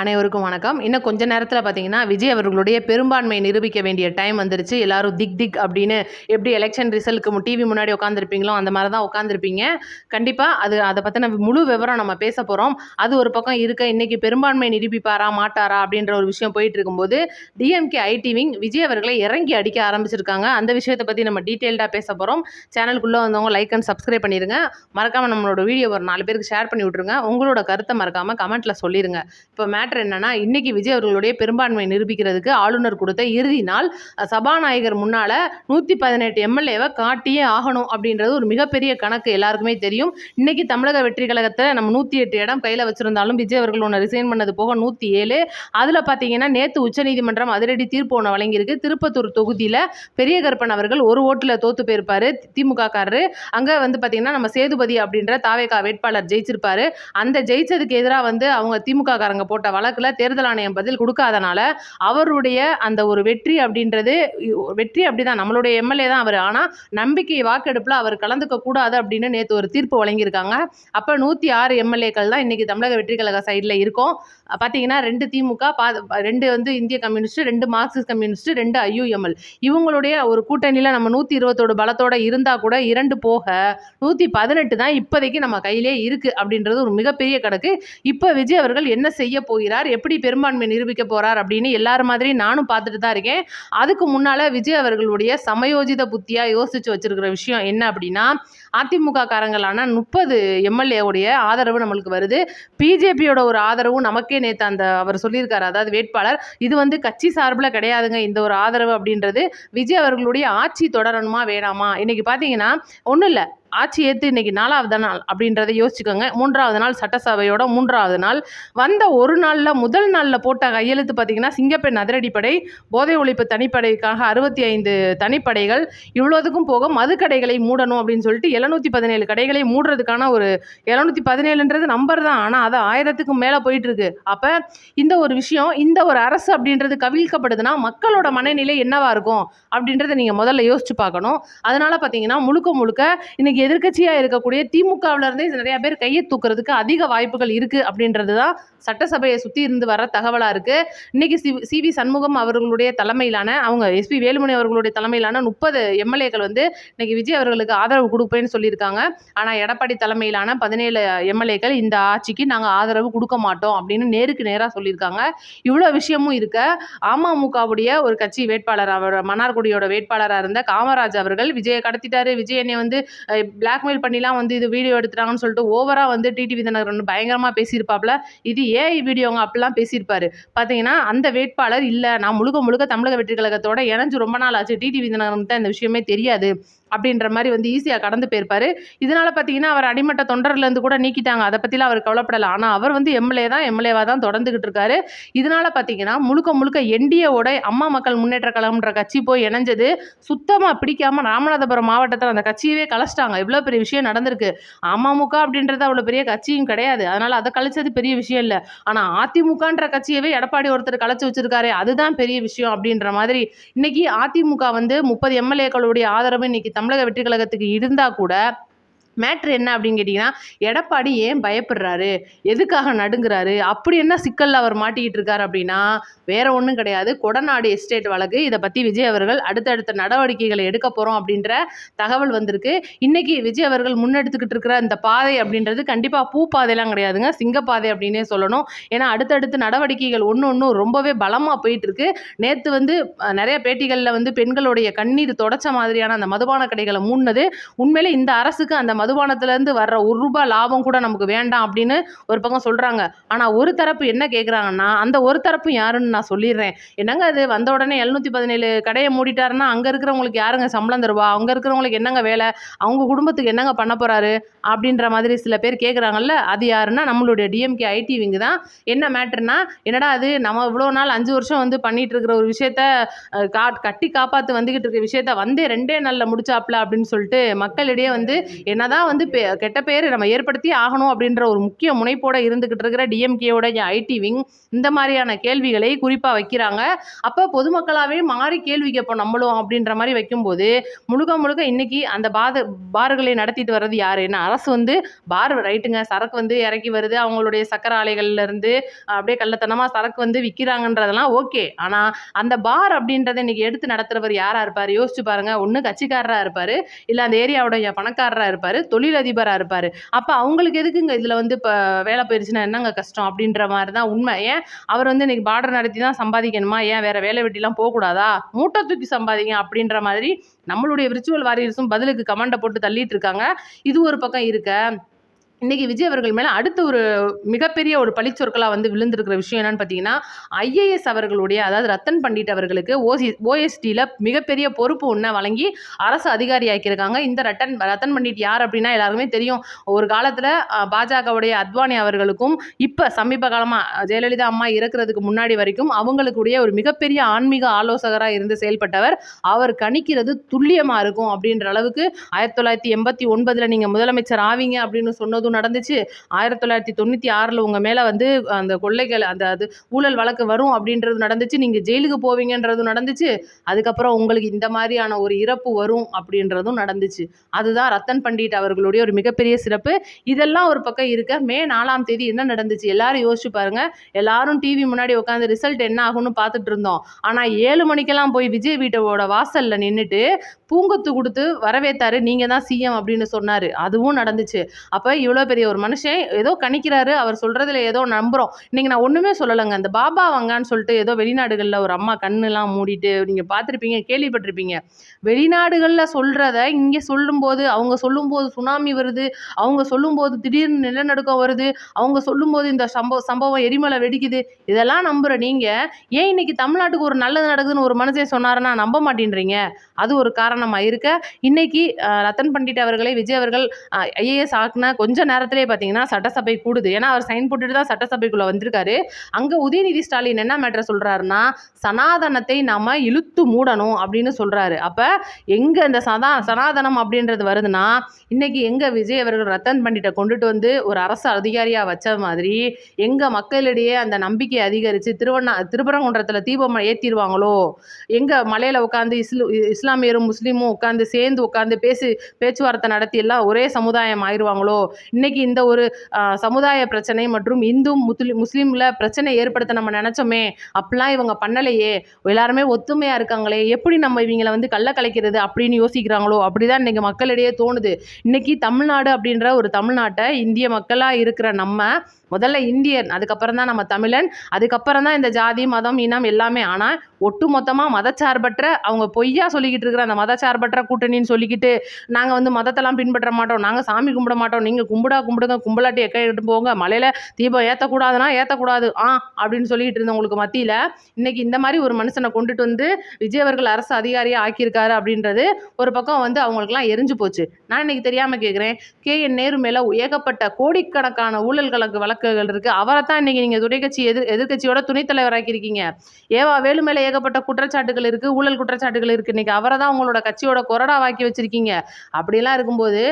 அனைவருக்கும் வணக்கம். இன்னும் கொஞ்ச நேரத்தில் பார்த்தீங்கன்னா, விஜய் அவர்களுடைய பெரும்பான்மை நிரூபிக்க வேண்டிய டைம் வந்துருச்சு. எல்லாரும் திக் திக் அப்படின்னு எப்படி எலெக்ஷன் ரிசல்ட்க்கு டிவி முன்னாடி உட்காந்துருப்பீங்களோ, அந்த மாதிரி தான் உட்காந்துருப்பீங்க. கண்டிப்பாக அதை பற்றின முழு விவரம் நம்ம பேச போகிறோம். அது ஒரு பக்கம் இருக்க, இன்னைக்கு பெரும்பான்மை நிரூபிப்பாரா மாட்டாரா அப்படின்ற ஒரு விஷயம் போயிட்டு இருக்கும்போது, டிஎம்கே ஐடி விங் விஜய் அவர்களை இறங்கி அடிக்க ஆரம்பிச்சிருக்காங்க. அந்த விஷயத்தை பற்றி நம்ம டீட்டெயில்டாக பேச போகிறோம். சேனலுக்குள்ளே வந்தவங்க லைக் அண்ட் சப்ஸ்கிரைப் பண்ணிடுங்க. மறக்காமல் நம்மளோட வீடியோ ஒரு 4 பேருக்கு ஷேர் பண்ணி விட்ருங்க. உங்களோட கருத்தை மறக்காமல் கமெண்ட்டில் சொல்லிடுங்க. இப்போ மேட்ரு என்னன்னா, இன்னைக்கு விஜய் அவர்களுடைய பெரும்பான்மை நிரூபிக்கிறதுக்கு ஆளுநர் கொடுத்த இறுதி நாள். சபாநாயகர் முன்னால 118 எம்எல்ஏவை காட்டியே ஆகணும் அப்படின்றது ஒரு மிகப்பெரிய கணக்கு, எல்லாருக்குமே தெரியும். இன்னைக்கு தமிழக வெற்றி கழகத்தில் நம்ம 108 இடம் கையில் வச்சிருந்தாலும் விஜய் அவர்கள் ஒன்று ரிசைன் பண்ணது போக 107. அதில் பார்த்தீங்கன்னா நேற்று உச்சநீதிமன்றம் அதிரடி தீர்ப்பு ஒன்று வழங்கியிருக்கு. திருப்பத்தூர் தொகுதியில் பெரிய கருப்பன் அவர்கள் ஒரு ஓட்டில் தோத்து போயிருப்பாரு, திமுக காரரு. அங்கே பார்த்தீங்கன்னா நம்ம சேதுபதி அப்படின்ற தாவேகா வேட்பாளர் ஜெயிச்சிருப்பாரு. அந்த ஜெயிச்சதுக்கு எதிராக அவங்க திமுக காரங்க போட்ட வழக்கில் தேர்தல் ஆணையம் பதில் கொடுக்காதனால அவருடைய அந்த ஒரு வெற்றி அப்படின்றது வெற்றி அப்படிதான், நம்மளுடைய எம்எல்ஏ தான் அவர். ஆனால் நம்பிக்கை வாக்கெடுப்பில் அவர் கலந்துக்க கூடாது அப்படின்னு நேற்று ஒரு தீர்ப்பு வழங்கியிருக்காங்க. அப்போ 106 எம்எல்ஏக்கள் தான் இன்னைக்கு தமிழக வெற்றி கழக சைடில் இருக்கும். பார்த்தீங்கன்னா 2 திமுக, 2 இந்திய கம்யூனிஸ்ட், 2 மார்க்சிஸ்ட் கம்யூனிஸ்ட், 2 ஐயுஎம்எல். இவங்களுடைய ஒரு கூட்டணியில் நம்ம 120 பலத்தோட இருந்தால் கூட 2 போக 118 தான் இப்போதைக்கு நம்ம கையிலே இருக்குது அப்படின்றது ஒரு மிகப்பெரிய கணக்கு. இப்போ விஜய் அவர்கள் என்ன செய்ய போகிறார், எப்படி பெரும்பான்மை நிரூபிக்க போறார் அப்படின்னு எல்லாரும் மாதிரி நானும் பார்த்துட்டு தான் இருக்கேன். அதுக்கு முன்னால விஜய் அவர்களுடைய சமயோஜித புத்தியா யோசிச்சு வச்சிருக்கிற விஷயம் என்ன அப்படின்னா, அதிமுக காரங்களான 30 எம்எல்ஏ உடைய ஆதரவு நம்மளுக்கு வருது. பிஜேபியோட ஒரு ஆதரவும் நமக்கே நேற்று அவர் சொல்லியிருக்காரு, அதாவது வேட்பாளர் இது கட்சி சார்பில் கிடையாதுங்க. இந்த ஒரு ஆதரவு அப்படின்றது விஜய் அவர்களுடைய ஆட்சி தொடரணுமா வேணாமா. இன்னைக்கு பார்த்தீங்கன்னா ஒன்றும் இல்லை, ஆட்சி ஏற்று இன்னைக்கு 4வது நாள் அப்படின்றத யோசிச்சுக்கோங்க. 3வது நாள் சட்டசபையோட 3வது நாள் வந்த ஒரு நாளில் முதல் நாளில் போட்ட கையெழுத்து பார்த்தீங்கன்னா, சிங்கப்பெண் அதிரடிப்படை, போதை ஒழிப்பு தனிப்படைக்காக 65 தனிப்படைகள், இவ்வளோதுக்கும் போக மதுக்கடைகளை மூடணும் அப்படின்னு சொல்லிட்டு 717 கடைகளை மூடுறதுக்கான ஒரு 717ன்றது நம்பர் தான், ஆனால் அது 1000க்கும் மேலே போயிட்டு இருக்கு. அப்போ இந்த ஒரு விஷயம், இந்த ஒரு அரசு அப்படின்றது கவிழ்க்கப்படுதுன்னா மக்களோட மனநிலை என்னவா இருக்கும் அப்படின்றத நீங்கள் முதல்ல யோசிச்சு பார்க்கணும். அதனால பார்த்தீங்கன்னா முழுக்க இன்னைக்கு எதிர்க்கட்சியாக இருக்கக்கூடிய திமுகவிலிருந்தே நிறைய பேர் கையை தூக்குறதுக்கு அதிக வாய்ப்புகள் இருக்குது அப்படின்றது தான் சட்டசபையை சுற்றி இருந்து வர தகவலாக இருக்குது. இன்னைக்கு சிவி சண்முகம் அவர்களுடைய தலைமையிலான, அவங்க எஸ்பி வேலுமணி அவர்களுடைய தலைமையிலான 30 எம்எல்ஏக்கள் இன்னைக்கு விஜய் அவர்களுக்கு ஆதரவு கொடுப்பேன்னு சொல்லியிருக்காங்க. ஆனால் எடப்பாடி தலைமையிலான 17 எம்எல்ஏக்கள் இந்த ஆட்சிக்கு நாங்கள் ஆதரவு கொடுக்க மாட்டோம் அப்படின்னு நேருக்கு நேராக சொல்லியிருக்காங்க. இவ்வளோ விஷயமும் இருக்க, அமமுகவுடைய ஒரு கட்சி வேட்பாளர், அவர் மன்னார்குடியோட வேட்பாளராக இருந்த காமராஜ் அவர்கள் விஜயை கடத்திட்டாரு, விஜய் என்னை பிளாக்மெயில் பண்ணிலாம் இது வீடியோ எடுத்துட்டாங்கன்னு சொல்லிட்டு ஓவராக டிடிவி தினகரன் பயங்கரமாக பேசியிருப்பாப்ல. இது ஏஐ வீடியோங்க அப்படிலாம் பேசியிருப்பாரு. பார்த்தீங்கன்னா அந்த வேட்பாளர் இல்லை, நான் முழுக்க தமிழக வெற்றி கழகத்தோட இணைஞ்சு ரொம்ப நாள் ஆச்சு, டிடிவி தினகரனுக்கு தான் இந்த விஷயமே தெரியாது அப்படின்ற மாதிரி ஈஸியாக கடந்து போயிருப்பாரு. இதனால் பார்த்தீங்கன்னா அவர் அடிமட்ட தொண்டர்லேருந்து கூட நீக்கிட்டாங்க. அதை பற்றிலாம் அவர் கவலைப்படலை. ஆனால் அவர் எம்எல்ஏவாக தான் தொடர்ந்துக்கிட்டு இருக்காரு. இதனால் பார்த்தீங்கன்னா முழுக்க என்டிஏவோட அம்மா மக்கள் முன்னேற்ற கழகம்ன்ற கட்சி போய் இணைஞ்சது சுத்தமாக பிடிக்காமல் ராமநாதபுரம் மாவட்டத்தில் அந்த கட்சியவே கலைச்சிட்டாங்க. இவ்வளோ பெரிய விஷயம் நடந்திருக்கு. அமமுக அப்படின்றது அவ்வளோ பெரிய கட்சியும் கிடையாது, அதனால் அதை கழிச்சது பெரிய விஷயம் இல்லை. ஆனால் அதிமுகன்ற கட்சியவே எடப்பாடி ஒருத்தர் கலைச்சி வச்சிருக்காரு, அதுதான் பெரிய விஷயம் அப்படின்ற மாதிரி இன்னைக்கு அதிமுக 30 எம்எல்ஏக்களுடைய ஆதரவு இன்னைக்கு தமிழக வெற்றி கழகத்துக்கு இருந்தால் கூட மேட்ரு என்ன அப்படின்னு கேட்டிங்கன்னா, எடப்பாடி ஏன் பயப்படுறாரு, எதுக்காக நடுங்கிறாரு, அப்படி என்ன சிக்கலில் அவர் மாட்டிக்கிட்டு இருக்காரு அப்படின்னா வேற ஒன்றும் கிடையாது, கொடநாடு எஸ்டேட் வழக்கு. இதை பற்றி விஜய் அவர்கள் அடுத்தடுத்த நடவடிக்கைகளை எடுக்க போகிறோம் அப்படின்ற தகவல் வந்திருக்கு. இன்னைக்கு விஜய் அவர்கள் முன்னெடுத்துக்கிட்டு இருக்கிற இந்த பாதை அப்படின்றது கண்டிப்பாக பூ பாதையெல்லாம் கிடையாதுங்க, சிங்கப்பாதை அப்படின்னே சொல்லணும். ஏன்னா அடுத்தடுத்து நடவடிக்கைகள் ஒன்று ரொம்பவே பலமாக போயிட்டு இருக்கு. நேற்று நிறைய பேட்டிகளில் பெண்களுடைய கண்ணீர் தொடச்ச மாதிரியான அந்த மதுபான கடைகளை மூடினது உண்மையிலே இந்த அரசுக்கு அந்த மதுபானத்திலேருந்து வர்ற ₹1 லாபம் கூட நமக்கு வேண்டாம் அப்படின்னு ஒரு பக்கம் சொல்கிறாங்க. ஆனால் ஒரு தரப்பு என்ன கேட்குறாங்கன்னா, அந்த ஒரு தரப்பு யாருன்னு நான் சொல்லிடுறேன். என்னங்க அது வந்த உடனே 717 கடையை மூடிட்டாருன்னா அங்கே இருக்கிறவங்களுக்கு யாருங்க சம்பளம் தருவா, அங்கே இருக்கிறவங்களுக்கு என்னங்க வேலை, அவங்க குடும்பத்துக்கு என்னங்க பண்ண போகிறாரு அப்படின்ற மாதிரி சில பேர் கேட்குறாங்கல்ல. அது யாருன்னா நம்மளுடைய டிஎம்கே ஐடி விங்கு தான். என்ன மேட்ருனா, என்னடா அது நம்ம இவ்வளோ நாள் 5 வருஷம் பண்ணிட்டு இருக்கிற ஒரு விஷயத்த கட்டி காப்பாற்று வந்துக்கிட்டு இருக்க விஷயத்த 2 நாளில் முடிச்சாப்ல அப்படின்னு சொல்லிட்டு மக்களிடையே என்னதான் இதெல்லாம் வந்து கெட்ட பேர் நம்ம ஏற்படுத்தி ஆகணும் அப்படின்ற ஒரு முக்கிய முனைப்போட இருந்துகிட்டு இருக்கிற டிஎம்கேவோட ஐடி விங் இந்த மாதிரியான கேள்விகளை குறிப்பாக வைக்கிறாங்க. அப்போ பொதுமக்களாகவே மாறி கேள்வி கேட்போம் நம்மளும் அப்படின்ற மாதிரி வைக்கும்போது முழுக்க முழுக்க இன்னைக்கு அந்த பார்களை நடத்திட்டு வர்றது யாரு? என்ன அரசு வந்து பார் ரைட்டுங்க, சரக்கு வந்து இறக்கி வருது, அவங்களுடைய சக்கர ஆலைகள்ல இருந்து அப்படியே கள்ளத்தனமாக சரக்கு வந்து விற்கிறாங்கன்றதெல்லாம் ஓகே. ஆனால் அந்த பார் அப்படின்றத இன்னைக்கு எடுத்து நடத்துறவர் யாரா இருப்பார்? யோசிச்சு பாருங்க. ஒன்று கட்சிக்காரராக இருப்பார், இல்லை அந்த ஏரியாவுடைய பணக்காரராக இருப்பார், தொழிலதிபராக இருப்பார். அப்போ அவங்களுக்கு எதுக்குங்க இதில் வந்து இப்போ வேலை போயிடுச்சுன்னா என்னங்க கஷ்டம் அப்படின்ற மாதிரி தான் உண்மை. ஏன் அவர் வந்து இன்னைக்கு பார்டர் நடத்தி தான் சம்பாதிக்கணுமா? ஏன் வேற வேலை வெட்டிலாம் போகக்கூடாதா? மூட்டை தூக்கி சம்பாதிங்க அப்படின்ற மாதிரி நம்மளுடைய விர்ச்சுவல் வாரியர்ஸும் பதிலுக்கு கமெண்டை போட்டு தள்ளிட்டு இருக்காங்க. இது ஒரு பக்கம் இருக்க, இன்னைக்கு விஜய் அவர்கள் மேலே அடுத்து ஒரு மிகப்பெரிய ஒரு பழிச்சொற்களாக வந்து விழுந்திருக்கிற விஷயம் என்னன்னு பார்த்தீங்கன்னா, ஐஏஎஸ் அவர்களுடைய, அதாவது ரத்தன் பண்டிட் அவர்களுக்கு ஓஎஸ்டியில் மிகப்பெரிய பொறுப்பு ஒன்றை வழங்கி அரசு அதிகாரியாக்கியிருக்காங்க. இந்த ரத்தன் பண்டிட் யார் அப்படின்னா எல்லாருக்குமே தெரியும். ஒரு காலத்தில் பாஜகவுடைய அத்வானி அவர்களுக்கும் இப்போ சமீப காலமாக ஜெயலலிதா அம்மா இறக்குறதுக்கு முன்னாடி வரைக்கும் அவங்களுக்குடைய ஒரு மிகப்பெரிய ஆன்மீக ஆலோசகராக இருந்து செயல்பட்டவர். அவர் கணிக்கிறது துல்லியமாக இருக்கும் அப்படின்ற அளவுக்கு 1989 நீங்கள் முதலமைச்சர் ஆவீங்க அப்படின்னு சொன்னதும் நடந்துச்சு. 1996 உங்க மேல வந்து அந்த கொள்ளைகள் அது ஊழல் வழக்கு வரும் அப்படின்றது நடந்துச்சு. நீங்க ஜெயிலுக்கு போவீங்கன்றதும் நடந்துச்சு. அதுக்கப்புறம் உங்களுக்கு இந்த மாதிரியான ஒரு இறப்பு வரும் அப்படின்றதும் நடந்துச்சு. அதுதான் ரத்தன் பண்டிட் அவர்களுடைய ஒரு மிகப்பெரிய சிறப்பு. இதெல்லாம் ஒரு பக்கம் இருக்க, மே 4ஆம் தேதி என்ன நடந்துச்சு எல்லாரும் யோசிச்சு பாருங்க. எல்லாரும் டிவி முன்னாடி உட்காந்து ரிசல்ட் என்ன ஆகும்னு பார்த்துட்டு இருந்தோம். ஆனா 7 மணிக்கெல்லாம் போய் விஜய் வீட்டோட வாசல்ல நின்றுட்டு பூங்கொத்து கொடுத்து வரவேத்தாரு. நீங்க தான் சிஎம் அப்படின்னு சொன்னாரு. அதுவும் நடந்துச்சு. அப்ப இவ்வளோ பெரிய ஒரு மனுஷன் ஏதோ கணிக்கிறாரு, அவர் சொல்றதுல ஏதோ நம்புறோம். இன்னைக்கு நான் ஒண்ணுமே சொல்லலைங்க. அந்த பாபா வங்கான்னு சொல்லிட்டு ஏதோ வெளிநாடுகளில் ஒரு அம்மா கண்ணெல்லாம் மூடிட்டு நீங்க பார்த்துருப்பீங்க, கேள்விப்பட்டிருப்பீங்க. வெளிநாடுகளில் சொல்றத இங்கே சொல்லும்போது, அவங்க சொல்லும்போது சுனாமி வருது, அவங்க சொல்லும்போது திடீர்னு நிலநடுக்கம் வருது, அவங்க சொல்லும்போது இந்த சம்பவம் எரிமலை வெடிக்குது, இதெல்லாம் நம்புற நீங்க ஏன் இன்னைக்கு தமிழ்நாட்டுக்கு ஒரு நல்லது நடக்குதுன்னு ஒரு மனுஷன் சொன்னாருன்னா நம்ப மாட்டேன்றீங்க? அது ஒரு காரணமா இருக்க, இன்னைக்கு ரத்தன் பண்டிட் அவர்களை விஜய் அவர்கள் ஐஏஎஸ் ஆக்குன கொஞ்ச நேரத்திலே பார்த்தீங்கன்னா சட்டசபை கூடுது. ஏன்னா அவர் சைன் போட்டுட்டு தான் சட்டசபைக்குள்ள வந்திருக்காரு. அங்க உதயநிதி ஸ்டாலின் என்ன மேட்டர் சொல்றாருன்னா, சனாதனத்தை நாம இழுத்து மூடணும் அப்படின்னு சொல்றாரு. அப்ப எங்க இந்த சனாதனம் அப்படின்றது வருதுன்னா, இன்னைக்கு எங்க விஜய் அவர்கள் ரத்தன் பண்டிட்டை கொண்டுட்டு வந்து ஒரு அரசு அதிகாரியா வச்ச மாதிரி எங்க மக்களிடையே அந்த நம்பிக்கை அதிகரிச்சு திருப்பரங்குன்றத்துல தீபம் ஏத்திடுவாங்களோ, எங்க மலையில உட்காந்து இஸ்லாமியரும் முஸ்லீமும் உட்காந்து சேர்ந்து உட்காந்து பேச்சுவார்த்தை நடத்தி எல்லாம் ஒரே சமுதாயம் ஆயிடுவாங்களோ, இன்னைக்கு இந்த ஒரு சமுதாய பிரச்சனை மற்றும் இந்து முஸ்லீம்ல பிரச்சனை ஏற்படுத்த நம்ம நினைச்சோமே, அப்படிலாம் இவங்க பண்ணலையே, எல்லாருமே ஒத்துமையா இருக்காங்களே, எப்படி நம்ம இவங்களை வந்து கள்ள கலைக்கிறது அப்படின்னு யோசிக்கிறாங்களோ, அப்படிதான் இன்னைக்கு மக்களிடையே தோணுது. இன்னைக்கு தமிழ்நாடு அப்படின்ற ஒரு தமிழ்நாட்டை இந்திய மக்களா இருக்கிற நம்ம முதல்ல இந்தியன், அதுக்கப்புறம் தான் நம்ம தமிழன், அதுக்கப்புறம் தான் இந்த ஜாதி மதம் இனம் எல்லாமே. ஆனால் ஒட்டு மொத்தமாக மதச்சார்பற்ற அவங்க பொய்யா சொல்லிக்கிட்டு இருக்கிற அந்த மதச்சார்பற்ற கூட்டணின்னு சொல்லிக்கிட்டு நாங்கள் வந்து மதத்தெல்லாம் பின்பற்ற மாட்டோம், நாங்கள் சாமி கும்பிட மாட்டோம், நீங்கள் கும்பிடுங்க, கும்பலாட்டி எட்டு போங்க, மலையில் தீபம் ஏற்றக்கூடாதுன்னா ஏற்றக்கூடாது அப்படின்னு சொல்லிட்டு இருந்தவங்களுக்கு மத்தியில் இன்னைக்கு இந்த மாதிரி ஒரு மனுஷனை கொண்டுட்டு வந்து விஜய் அவர்கள் அரசு அதிகாரியாக ஆக்கியிருக்காரு அப்படின்றது ஒரு பக்கம் வந்து அவங்களுக்குலாம் எரிஞ்சு போச்சு. நான் இன்னைக்கு தெரியாமல் கேட்குறேன், KN நேரு மேலே ஏகப்பட்ட கோடிக்கணக்கான ஊழல் வழக்குகள் இருக்குது. அவரை தான் இன்னைக்கு நீங்கள் துணைக்கட்சி எதிர்கட்சியோட துணைத் தலைவராக்கியிருக்கீங்க. ஏவா வேலு மேலே ஏகப்பட்ட குற்றச்சாட்டுகள் இருக்குது, ஊழல் குற்றச்சாட்டுகள் இருக்குது. இன்னைக்கு அவரை தான் உங்களோட கட்சியோட கொறடாவாக்கி வச்சிருக்கீங்க. அப்படிலாம் இருக்கும்போது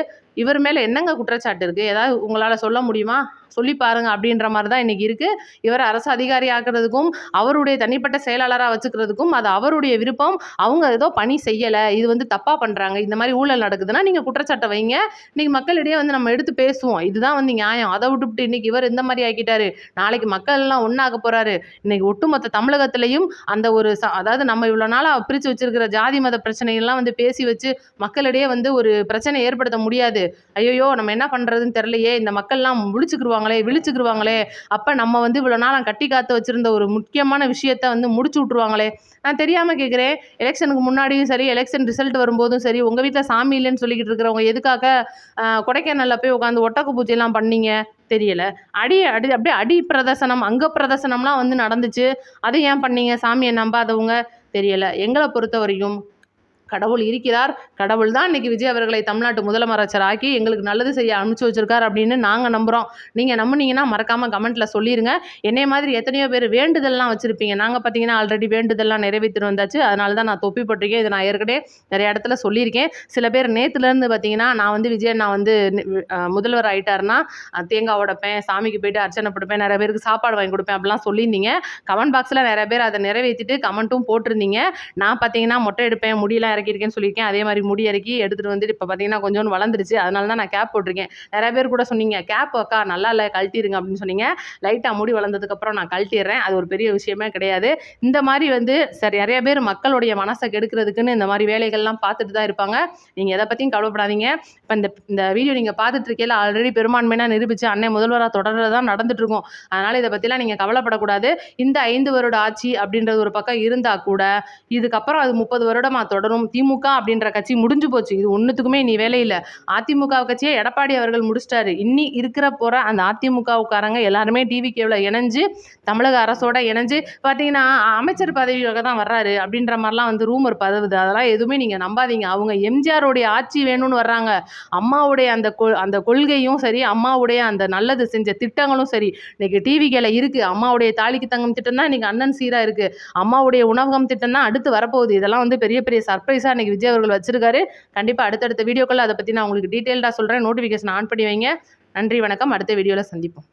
இவர் மேலே என்னங்க குற்றச்சாட்டு இருக்குது? ஏதாவது உங்களால் சொல்ல முடியுமா? சொல்லி பாருங்க அப்படின்ற மாதிரி தான் இன்றைக்கி இருக்குது. இவர் அரசு அதிகாரி ஆக்குறதுக்கும் அவருடைய தனிப்பட்ட செயலாளராக வச்சுக்கிறதுக்கும் அது அவருடைய விருப்பம். அவங்க ஏதோ பணி செய்யலை, இது வந்து தப்பாக பண்ணுறாங்க, இந்த மாதிரி ஊழல் நடக்குதுன்னா நீங்கள் குற்றச்சாட்டை வைங்க, இன்றைக்கி மக்களிடையே வந்து நம்ம எடுத்து பேசுவோம், இதுதான் வந்து நியாயம். அதை விட்டுவிட்டு இன்றைக்கி இவர் இந்த மாதிரி ஆக்கிட்டாரு, நாளைக்கு மக்கள் எல்லாம் ஒன்றாக போகிறாரு. இன்றைக்கி ஒட்டுமொத்த தமிழகத்திலையும் அந்த ஒரு அதாவது நம்ம இவ்வளோ நாளாக பிரித்து வச்சிருக்கிற ஜாதி மத பிரச்சனைகள்லாம் வந்து பேசி வச்சு மக்களிடையே வந்து ஒரு பிரச்சனை ஏற்படுத்த முடியாது. ஐயோ நம்ம என்ன பண்ணுறதுன்னு தெரியலையே, இந்த மக்கள்லாம் விழிச்சுக்குருவாங்களே, அப்போ நம்ம வந்து இவ்வளோ நாள் கட்டி காத்து வச்சுருந்த ஒரு முக்கியமான விஷயத்த வந்து முடிச்சு விட்ருவாங்களே. நான் தெரியாமல் கேட்குறேன், எலெக்ஷனுக்கு முன்னாடியும் சரி, எலெக்ஷன் ரிசல்ட் வரும்போதும் சரி, உங்கள் வீட்டில் சாமி இல்லைன்னு சொல்லிக்கிட்டு இருக்கிறவங்க எதுக்காக கொடைக்கானலில் போய் உட்காந்து ஒட்டக்க பூஜையெல்லாம் பண்ணீங்க தெரியல. அப்படியே அடி பிரதர்சனம், அங்க பிரதர்சனம்லாம் வந்து நடந்துச்சு. அதை ஏன் பண்ணீங்க? சாமியை நம்பாதவங்க தெரியல. எங்களை பொறுத்த வரைக்கும் கடவுள் இருக்கிறார். கடவுள் தான் இன்னைக்கு விஜய் அவர்களை தமிழ்நாட்டு முதலமைச்சர் ஆக்கி எங்களுக்கு நல்லது செய்ய அனுப்பிச்சு வச்சிருக்கார் அப்படின்னு நாங்க நம்புறோம். நீங்க நம்புனீங்கன்னா மறக்காம கமெண்ட்ல சொல்லிருங்க. என்னைய மாதிரி எத்தனையோ பேர் வேண்டுதல்லாம் வச்சிருப்பீங்க. நாங்க பார்த்தீங்கன்னா ஆல்ரெடி வேண்டுதல்லாம் நிறைவேத்திட்டு வந்தாச்சு. அதனால தான் நான் தொப்பி போட்டிருக்கேன். இதை நான் ஏற்கனவே நிறைய இடத்துல சொல்லியிருக்கேன். சில பேர் நேத்துலேருந்து பார்த்தீங்கன்னா நான் வந்து விஜய் நான் வந்து முதல்வர் ஆயிட்டாருன்னா தேங்காய் உடைப்பேன், சாமிக்கு போயிட்டு அர்ச்சனை கொடுப்பேன், நிறைய பேருக்கு சாப்பாடு வாங்கி கொடுப்பேன் அப்படிலாம் சொல்லியிருந்தீங்க. கமெண்ட் பாக்ஸில் நிறைய பேர் அதை நிறைவேற்றிட்டு கமெண்ட்டும் போட்டிருந்தீங்க. நான் பார்த்தீங்கன்னா மொட்டை எடுப்பேன், முடியெல்லாம் இறக்கியிருக்கேன்னு சொல்லியிருக்கேன். அதே மாதிரி முடி இறக்கி எடுத்துகிட்டு வந்துட்டு இப்போ பார்த்தீங்கன்னா கொஞ்சோண்டு வளர்ந்துருச்சு. அதனால தான் நான் கேப் போட்டிருக்கேன். நிறைய பேர் கூட சொன்னீங்க கேப் அக்கா நல்லா இல்லை கழட்டிடுங்க அப்படின்னு சொன்னீங்க. லைட்டாக முடி வளர்ந்ததுக்கப்புறம் நான் கழட்டிடுறேன். அது ஒரு பெரிய விஷயமே கிடையாது. இந்த மாதிரி வந்து சரி நிறைய பேர் மக்களுடைய மனசை கெடுக்கிறதுக்குன்னு இந்த மாதிரி வேலைகள்லாம் பார்த்துட்டு தான் இருப்பாங்க. நீங்கள் எதை பற்றியும் கவலைப்படாதீங்க. இப்போ இந்த வீடியோ நீங்கள் பார்த்துட்டு இருக்கையில் ஆல்ரெடி பெரும்பான்மையாக நிரூபித்து அன்னை முதல்வராக தொடர்றது தான் நடந்துட்டு இருக்கும். அதனால் இதை பற்றிலாம் நீங்கள் கவலைப்படக்கூடாது. இந்த 5 வருட ஆட்சி அப்படின்றது ஒரு பக்கம் இருந்தால் கூட இதுக்கப்புறம் அது 30 வருடமாக தொடரும். திமுக அப்படின்ற கட்சி முடிஞ்சு போச்சு. இது ஒன்றுத்துக்குமே நீ வேலை இல்லை. அதிமுக கட்சியை எடப்பாடி அவர்கள் முடிச்சிட்டாரு. இன்னி இருக்கிற போகிற அந்த அதிமுகவுக்காரங்க எல்லாருமே டிவிகேவில் இணைஞ்சு தமிழக அரசோட இணைஞ்சு பார்த்தீங்கன்னா அமைச்சர் பதவியாக தான் வர்றாரு அப்படின்ற மாதிரிலாம் வந்து ரூமர் பதவுது. அதெல்லாம் எதுவுமே நீங்கள் நம்பாதீங்க. அவங்க எம்ஜிஆருடைய ஆட்சி வேணும்னு வர்றாங்க. அம்மாவுடைய அந்த கொள்கையும் சரி, அம்மாவுடைய அந்த நல்லது செஞ்ச திட்டங்களும் சரி இன்னைக்கு டிவிகேல இருக்குது. அம்மாவுடைய தாலிக்கு தங்கம் திட்டம் தான் இன்னைக்கு அண்ணன் சீராக இருக்குது. அம்மாவுடைய உணவகம் திட்டம் தான் அடுத்து வரப்போகுது. இதெல்லாம் வந்து பெரிய பெரிய சர்ப்ரைஸாக இன்னைக்கு விஜய் அவர்கள் வச்சிருக்காரு. கண்டிப்பாக அடுத்தடுத்த வீடியோக்கள் அதை பற்றி நான் உங்களுக்கு டீட்டெயில்டாக சொல்கிறேன். நோட்டிஃபிகேஷன் ஆன் பண்ணி வைங்க. நன்றி, வணக்கம். அடுத்த வீடியோவில் சந்திப்போம்.